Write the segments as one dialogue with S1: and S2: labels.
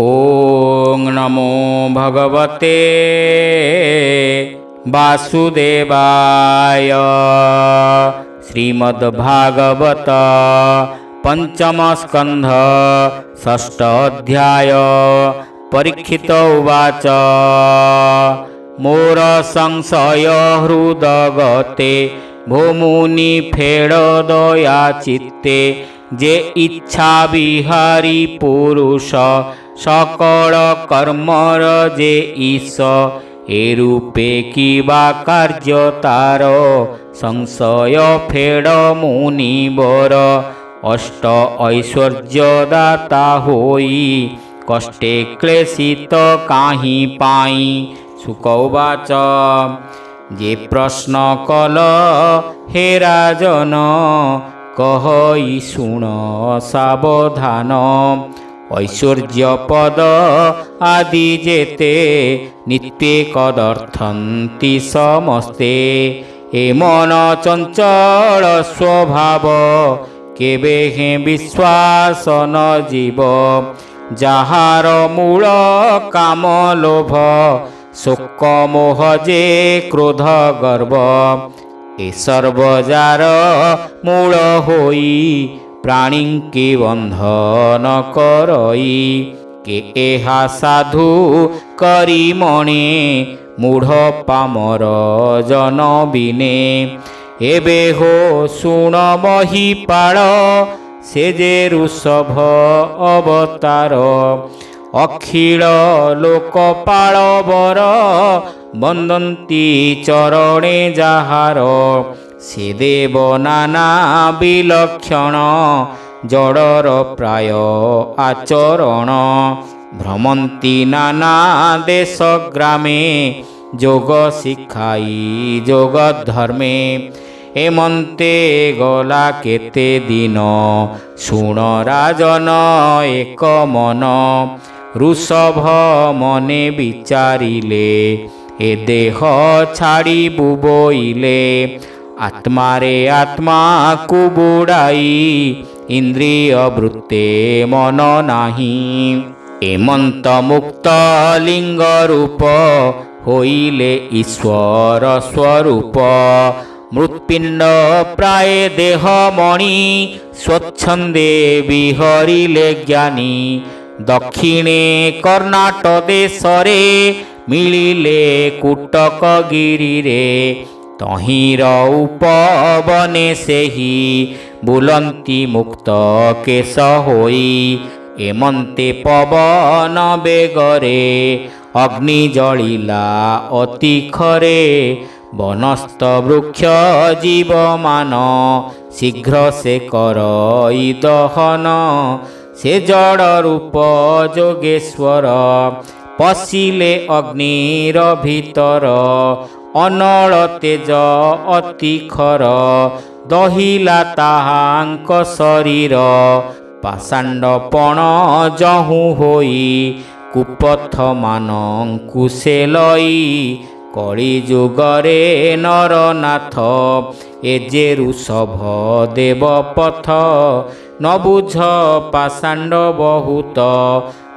S1: ओं नमो भगवते वासुदेवाय। श्रीमद्भागवत पंचम स्कंध षष्ठ अध्याय। परीक्षित उवाच मोर संशय हृदगते भूमुनि फेड दया चित्ते जे इच्छा विहारी पुरुष सकल कर्मर जे ईश ए रूपे किबा कार्य तार संशय फेड मुनिवर अष्ट ऐश्वर्यदाता होई कष्टे क्लेशित काहि पाई। शुक उवाच जे प्रश्न कल हे राजन कहई शुण सावधान। ऐश्वर्य पद आदि जेते नित्ये कदर्थन्ति समस्ते ए मन चंचल स्वभाव केबे हे विश्वास न जीव। जाहार मूल काम लोभ शोक मोह जे क्रोध गर्व ए सर्वजार मूल होई प्राणी के बंधन करई। के एहा साधु करी मणे मूढ़ पामर जन बिने एबे हो शुण महिपाल से जे ऋषभ अवतार। अखिल लोकपाल वर बंदन्ति चरणे जाहार से देव नाना विलक्षण जड़र प्राय आचरण। भ्रमंती नाना देश ग्रामे जोग शिखाई जोग धर्मे एमंते गला केते दिन शुण राजन एक मन। ऋषभ मने विचारिले ए देह छाड़ी बुबोइले आत्मारे आत्मा को बुड़ाई इंद्रिय वृत्ते मन नाही। एमंत मुक्त लिंग रूप होइले ईश्वर स्वरूप। मृत्पिंड प्राय देह मणि स्वच्छंदे विहरिले ज्ञानी। दक्षिणे कर्णाट देशरे मिलिले कुटक गिरी रे तहिर उपवने सेही बुलंती मुक्त केश होई। एमंते पवन बेगरे अग्नि जलिला अति खरे वनस्थ वृक्ष जीव मान शीघ्र से करई दहन। से जड़ रूप जोगेश्वर पशिले अग्निर भीतर अनल तेज अति खर दहिला ताहांक शरीर। पाषांड पण जहु होई कुपथ मानंकु से लई। कଳି जुगरे नरनाथ ए जे ऋषभ देव पथ न बुझ पाषांड बहुत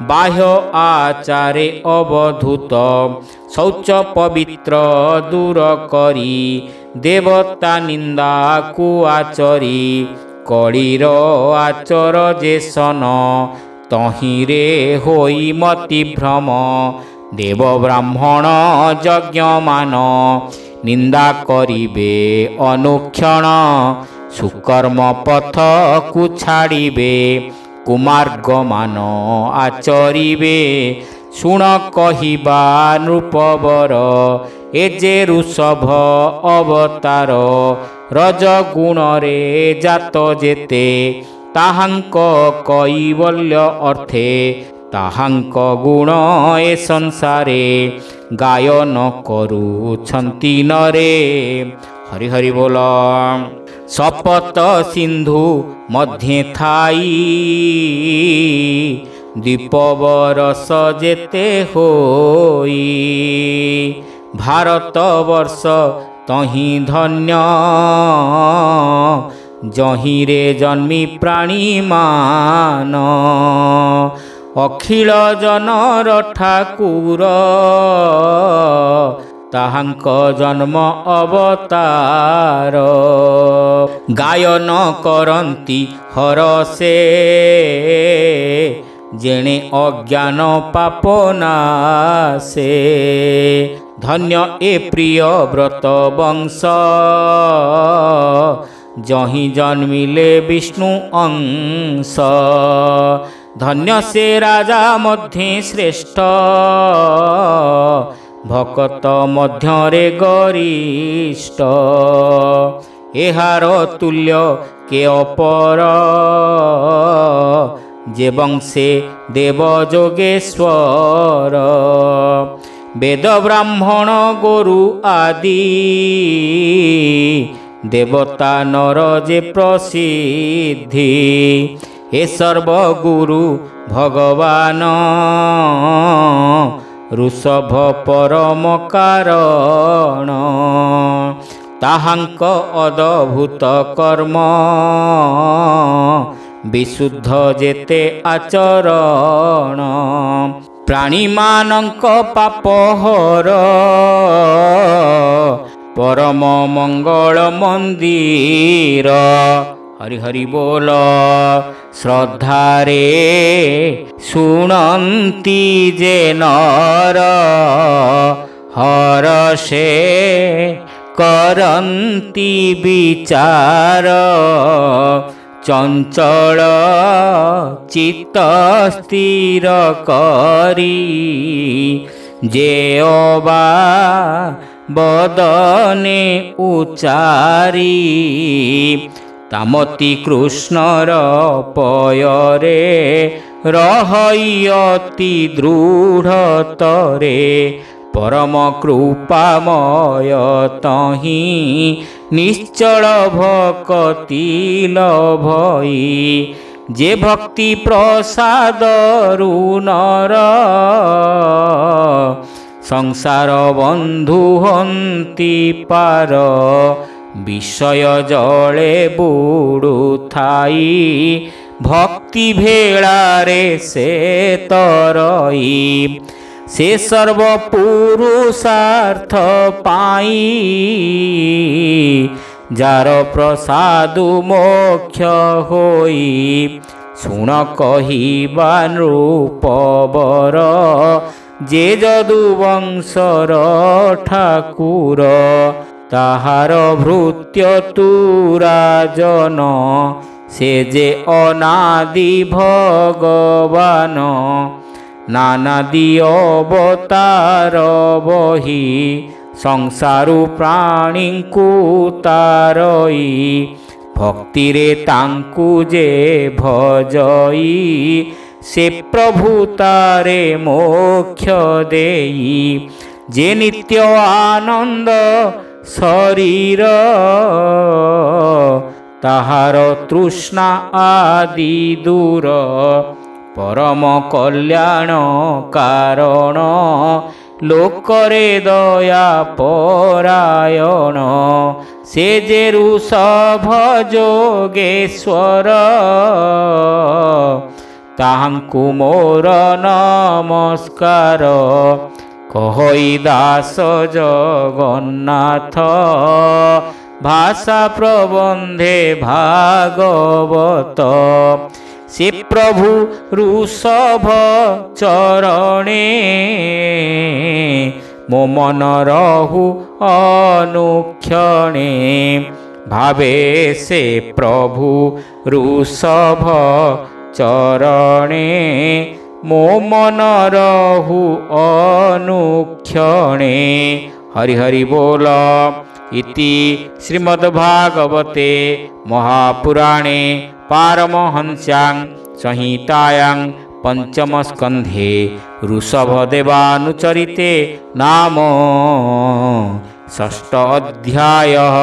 S1: बाह्य आचारे अवधूत। शौच पवित्र दूर करी देवता निंदा को आचरी। कलिर आचर जे सन तहिरे होई मति भ्रम। देव ब्राह्मण यज्ञ मान निंदा करिबे अनुक्षण। सुकर्म पथ को छाड़िबे कुमार्ग मान आचरिबे। शुण कहिबा नृपवर ए जे ऋषभ अवतार। रजगुण रे जात जेते ताहांक कैवल्य अर्थे। ताहांक गुण ए संसारे गायन करुछन्ति नरे। हरि हरि बोल। सपत सिंधु मध्य थाई दीपवरस जेते होई। भारत वर्ष तहि धन्य जहिरे जन्मी प्राणी मान। अखिल जनर ठाकुर ताहांक जन्म अवतार गायन करंती हरसे जेणे अज्ञान पापनासे धन्य ए प्रिय व्रत वंश जहीं जन्मिले विष्णु अंश धन्य से राजा मध्य श्रेष्ठ भक्त मध्यरे गरिष्ठ एहार तुल्य के अपर जे वंशे देव जोगेश्वर वेद ब्राह्मण गुरु आदि देवता नर जे प्रसिद्धि हे सर्वगुरु भगवान ऋषभ परम कारण ताहांक अद्भुत कर्म विशुद्ध जेते आचरण प्राणी मानंक पाप हर परम मंगल मंदिर हरि हरि बोल श्रद्धारे शुणन्ति जे नर हरषे करन्ति विचार चंचल चित्त स्थिर करी जे अबा बदने उचारी तामती कृष्णर पयरे रहयति दृढ़तरे परम कृपामय तहि निश्चल भक्ति लभई जे भक्ति प्रसाद नर संसार बंधु हंति पार विषय जले बुड़ुथाई भक्ति भेलारे से तरई से सर्व पुरुषार्थ पाई जार प्रसादु मोक्ष होई सुण कहिबा नृपवर जे यदुवंशर ठाकुर ताहार भृत्य तु राजन से जे अनादि भगवान नानादि अवतार बही संसारु प्राणी को तारई भक्ति रे तांकु जे भजई से प्रभु तारे मोक्ष देई जे नित्य आनंद शरीर ताहार तृष्णा आदि दूर परम कल्याण कारण लोकरे दया परायण से जे ऋषभ जोगेश्वर ताहांकु मोर नमस्कार कहई दास जगन्नाथ भाषा प्रबंधे भागवत से प्रभु ऋषभ चरणे मो मन रहु अनुक्षणे भावे से प्रभु ऋषभ चरणे मो मन रहु अनुक्षणे हरि हरि बोल इति श्रीमद्भागवते महापुराणे पारमहंस्यां संहितायां पंचम स्कंधे ऋषभदेवानुचरिते नाम षष्ठ अध्यायः।